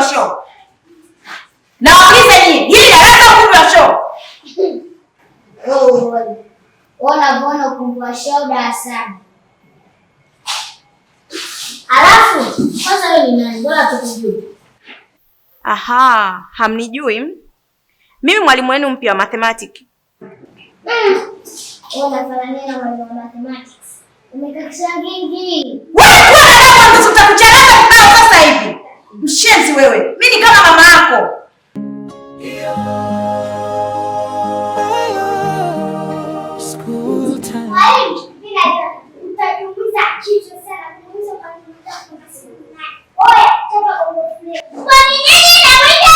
show. Na waulize nyinyi, hili darasa ukumbi wa show. Ona ukumbi wa show darasani. Alafu, kwanza wewe ni nani? Bora tukujue. Aha, hamnijui? Mimi mwalimu wenu mpya wa mathematics. Unafanania na mwalimu wa mathematics. Umekakisha gingi. Wewe utakucharaza kibao sasa hivi. Mshenzi wewe. Mimi ni kama mama yako. School time. Mwalimu, mimi nitakuuliza kitu sana. Kuuliza kwa nini unataka kusema. Oya, toka uone. Kwa nini unamuita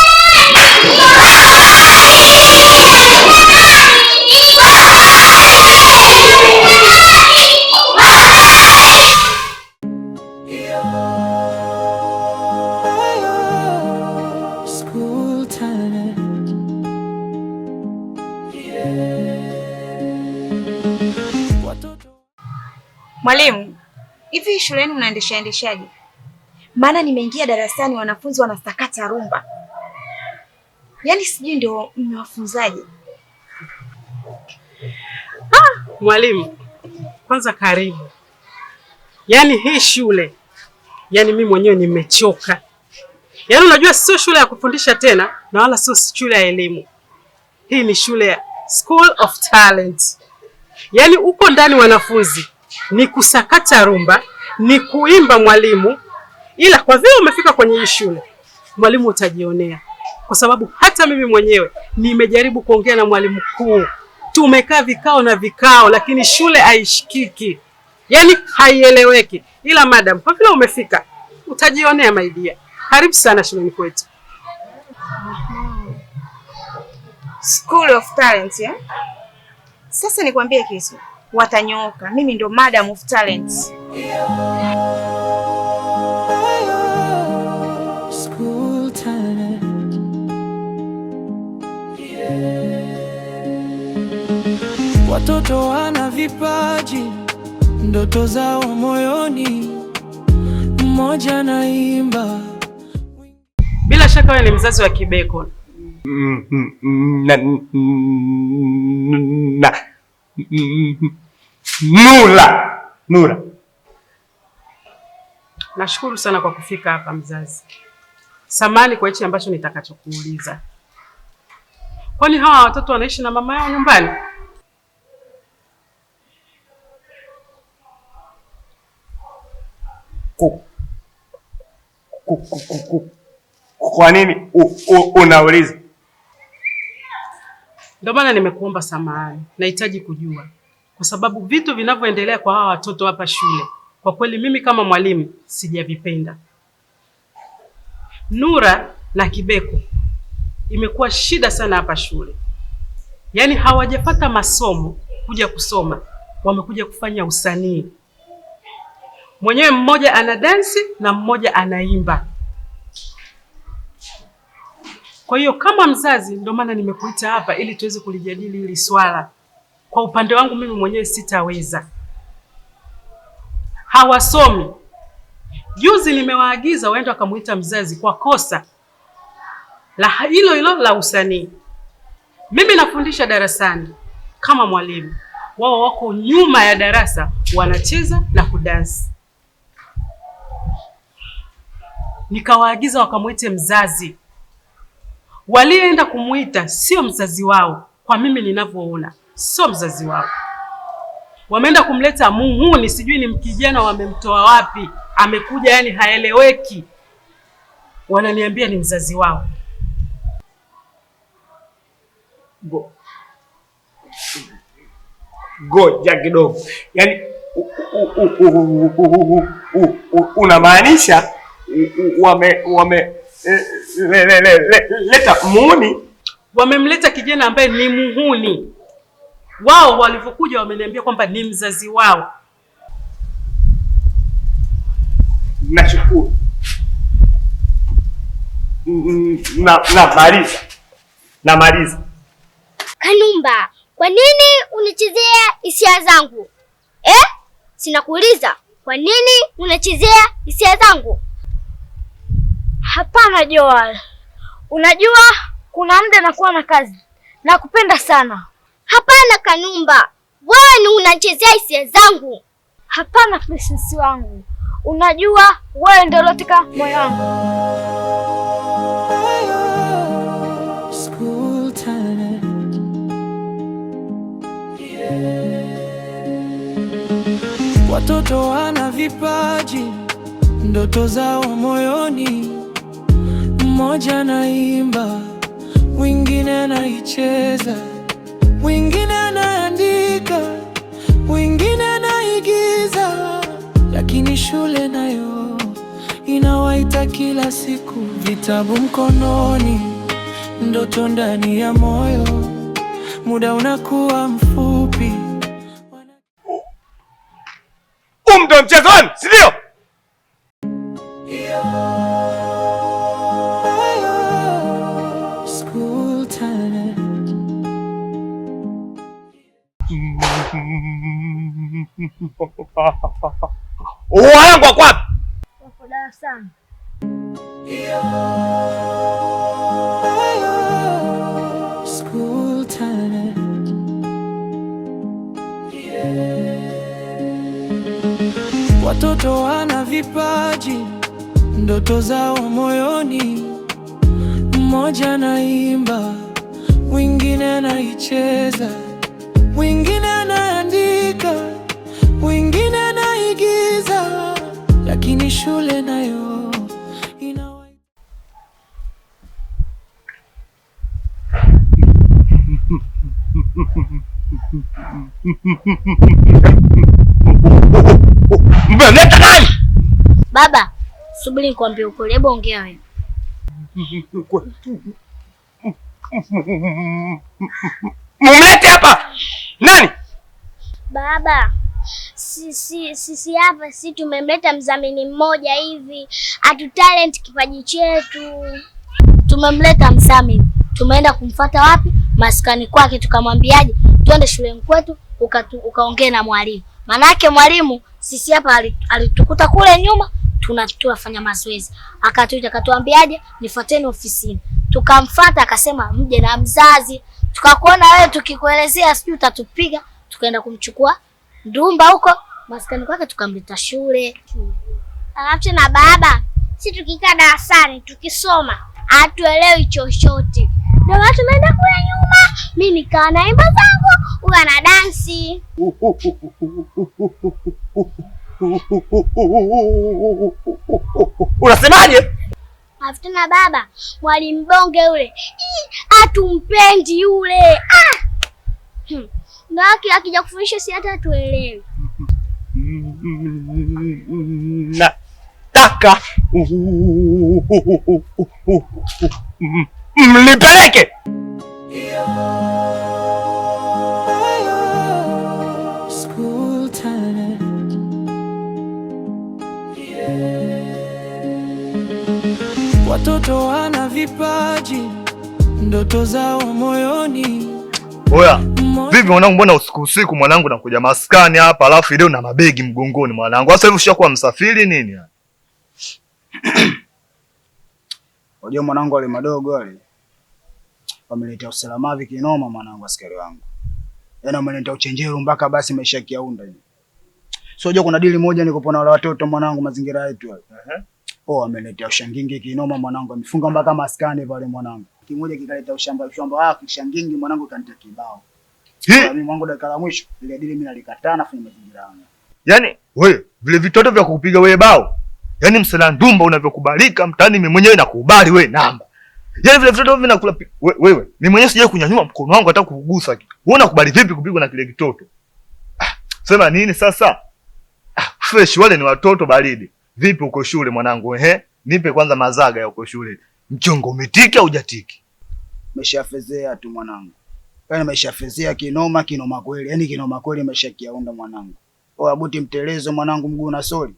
Mwalimu, hivi shuleni mnaendeshaje? Maana nimeingia darasani wanafunzi wanasakata rumba. Yaani sijui ndio mmewafunzaje. Mwalimu, kwanza karibu. Yaani hii shule, yaani mimi mwenyewe nimechoka. Yaani unajua sio shule ya kufundisha tena na wala sio shule ya elimu. Hii ni shule ya School of Talent. Yaani uko ndani wanafunzi ni kusakata rumba, ni kuimba mwalimu. Ila kwa vile umefika kwenye hii shule, mwalimu utajionea. Kwa sababu hata mimi mwenyewe nimejaribu kuongea na mwalimu mkuu. Tumekaa vikao lakini shule haishikiki. Yaani haieleweki. Ila madam, kwa vile umefika, utajionea my dear. Karibu sana shuleni kwetu. School of Talent, eh? Sasa nikwambie kitu. Watanyooka. Mimi ndo Madam of Talent. School talent. Watoto wana vipaji, ndoto zao moyoni, mmoja naimba. Bila shaka wewe ni mzazi wa Kibeko. Nura. Nashukuru sana kwa kufika hapa mzazi. Samahani kwa hichi ambacho nitakachokuuliza. Kwani hawa watoto wanaishi na mama yao nyumbani? Kwa nini unauliza? Ndio maana nimekuomba samahani. Nahitaji kujua. Kwa sababu vitu vinavyoendelea kwa hawa watoto hapa shule, kwa kweli mimi kama mwalimu sijavipenda. Nura na Kibeko imekuwa shida sana hapa shule. Yaani hawajapata masomo kuja kusoma, wamekuja kufanya usanii. Mwenyewe mmoja ana dansi na mmoja anaimba. Kwa hiyo kama mzazi ndio maana nimekuita hapa ili tuweze kulijadili hili swala. Kwa upande wangu mimi mwenyewe sitaweza. Hawasomi. Juzi nimewaagiza waende wakamuita mzazi kwa kosa la hilo la usanii. Mimi nafundisha darasani kama mwalimu. Wao wako nyuma ya darasa wanacheza na kudansi. Nikawaagiza wakamuite mzazi. Walienda kumuita sio mzazi wao. Kwa mimi ninavyoona sio mzazi wao. Wameenda kumleta muhuni, sijui ni mkijana wamemtoa wapi. Amekuja yani haeleweki. Wananiambia ni mzazi wao. Goja kidogo. Yaani unamaanisha leta muhuni? Wamemleta kijana ambaye ni muhuni. Wao walivyokuja wameniambia kwamba ni mzazi wao. Nashukuru. Namaliza. Kanumba, kwa nini unachezea hisia zangu? Sinakuuliza, kwa nini unachezea hisia zangu? Hapana Joel. Unajua kuna muda nakuwa na kazi. Nakupenda sana. Hapana Kanumba. Wewe ni unachezea hisia zangu. Hapana Princess wangu. Unajua wewe ndio ulotika moyo wangu. School time. Watoto wana vipaji, ndoto zao moyoni. Mmoja anaimba, mwingine anaicheza, mwingine anaandika, mwingine anaigiza, lakini shule nayo inawaita kila siku. Vitabu mkononi, ndoto ndani ya moyo, muda unakuwa mfupi. Ndio mchezoni, si ndio? School time. Wangu wako wapi? Wako darasani. School time. Watoto wana vipaji, ndoto zao moyoni. Mmoja anaimba, mwingine anaicheza, mwingine anaandika, mwingine anaigiza, lakini shule nayo inawaita. Mmeleta nani? Baba, subiri nikwambie ukweli. Hebu ongea wewe. Mmeleta hapa nani? Baba, sisi hapa tumemleta mdhamini mmoja hivi. Atu talent kipaji chetu. Tumemleta mdhamini. Tumeenda kumfuata wapi? Maskani kwake, tukamwambiaje? Twende shuleni kwetu ukaongee na mwalimu. Manake mwalimu sisi hapa alitukuta kule nyuma tunafanya mazoezi. Akatuita akatuambiaje? Nifuateni ofisini. Tukamfuata akasema mje na mzazi. Tukakuona wewe tukikuelezea sijui utatupiga. Tukaenda kumchukua Ndumba huko maskani kwake tukamleta shule. Alafu na baba, si tukikaa darasani tukisoma hatuelewi chochote. Ndio watu tumeenda kule nyuma. Mimi nikaa naimba zangu, huyu ana dansi. Unasemaje? Alafu na baba, mwalimu Bonge yule, hatumpendi yule. Ndio akija kufundisha si hata tuelewi. Nataka mlipeleke. School time. Watoto wana vipaji, ndoto zao moyoni. Oya, vipi mwanangu, mbona usiku mwanangu nakuja maskani hapa alafu leo na mabegi mgongoni mwanangu? Sasa hivi ushakuwa msafiri nini? Unajua mwanangu wale madogo wale wameletea usalama hivi kinoma mwanangu, askari wangu. Yaani wameletea uchenjero mpaka basi maisha kiaunda hivi. So unajua kuna dili moja niko na wale watoto mwanangu mazingira yetu wale. Wameletea ushangingi kinoma mwanangu, amefunga mpaka maskani pale mwanangu. Kimoja kikaleta ushamba kishangingi mwanangu kanita kibao. Mimi mwanangu dakika la mwisho ile dili mimi nalikataa na fanya mazingira yangu. Yaani wewe vile vitoto vya kukupiga wewe bao. Yaani msala Ndumba unavyokubalika mtaani, mimi mwenyewe nakubali wewe namba. Yaani vile vitoto vinakula wewe. Mimi mwenyewe sijaje kunyanyua mkono wangu hata kukugusa kitu. Wewe unakubali vipi kupigwa na kile kitoto? Sema nini sasa? Fresh wale ni watoto baridi. Vipi uko shule mwanangu? Nipe kwanza mazaga ya uko shule. Mchongo umetiki au hujatiki? Umeshafezea tu mwanangu. Yaani umeshafezea kinoma kweli. Yaani kinoma kweli umeshakiaunda mwanangu. Abuti mtelezo mwanangu, mguu na soli.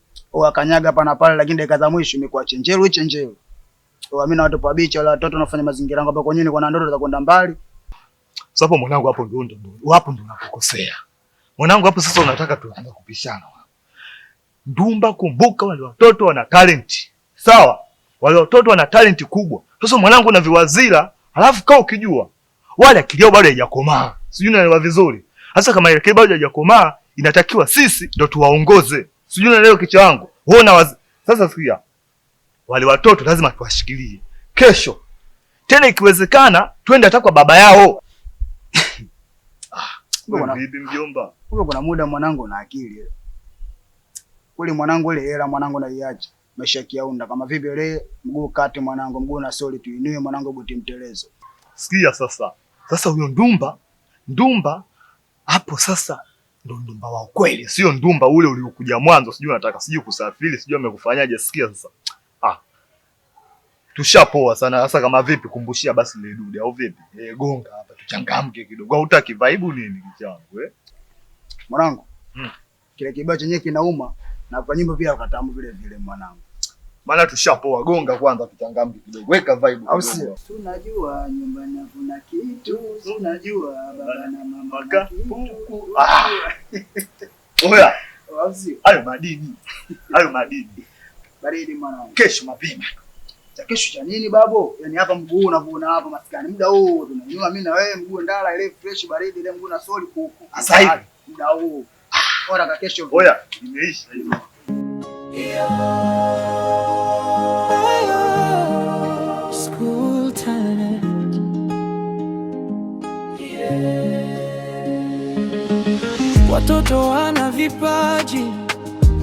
Akanyaga pana pale, lakini dakika za mwisho imekuwa chenjero. Mimi na watu pa bichi wala watoto wanafanya mazingira yangu hapa kwenyewe, niko na ndoto za kwenda mbali. Sasa hapo mwanangu, hapo ndo unapokosea. Mwanangu hapo sasa unataka tuanze kupishana. Ndumba, kumbuka wale watoto wana talent. Sawa? Wale watoto wana talenti kubwa. Sasa mwanangu na viwazira, alafu kaa ukijua wale akili yao bado haijakomaa. Sijui unaelewa vizuri. Sasa kama akili bado haijakomaa, inatakiwa sisi ndo tuwaongoze. Sijui unaelewa kichwa wangu. Sasa sikia. Wale watoto lazima tuwashikilie. Kesho tena ikiwezekana twende hata kwa baba yao. Vipi mjomba? Kuna muda mwanangu na akili. Kule mwanangu ile hela mwanangu naiacha. Maisha kiaunda kama vipi ile mguu kati mwanangu, mguu na soli tuinue mwanangu, buti mtelezo. Sikia sasa. Sasa huyo ndumba hapo sasa ndo ndumba wa kweli, sio ndumba ule uliokuja mwanzo, sijui unataka sijui kusafiri, sijui amekufanyaje. Sikia sasa. Tushapoa sana. Sasa kama vipi kumbushia basi ile dude au vipi? Gonga hapa tuchangamke kidogo. Hutaki vibe nini kichangu Mwanangu. Kile kibao chenyewe kinauma na kwa nyimbo pia ukatamu vile vile mwanangu. Maana tushapoa, gonga kwanza tuchangamke kidogo. Weka vibe au sio? Tunajua nyumbani kuna kitu, tunajua baba na mama kitu. Oya. Au sio? Hayo madini. Baridi mwanangu. Kesho mapema. Kesho cha nini babo? Yaani hapa mguu unavuna hapa maskani. Muda huu tunanyua mimi na wewe, mguu ndala ile fresh baridi ile, mguu na soli kuku. Sasa hivi muda huu. Bora ka kesho. Oya, imeisha hiyo. School time. Watoto wana vipaji,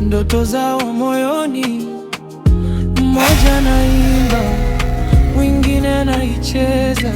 ndoto zao moyoni. Mmoja anaimba, mwingine anaicheza.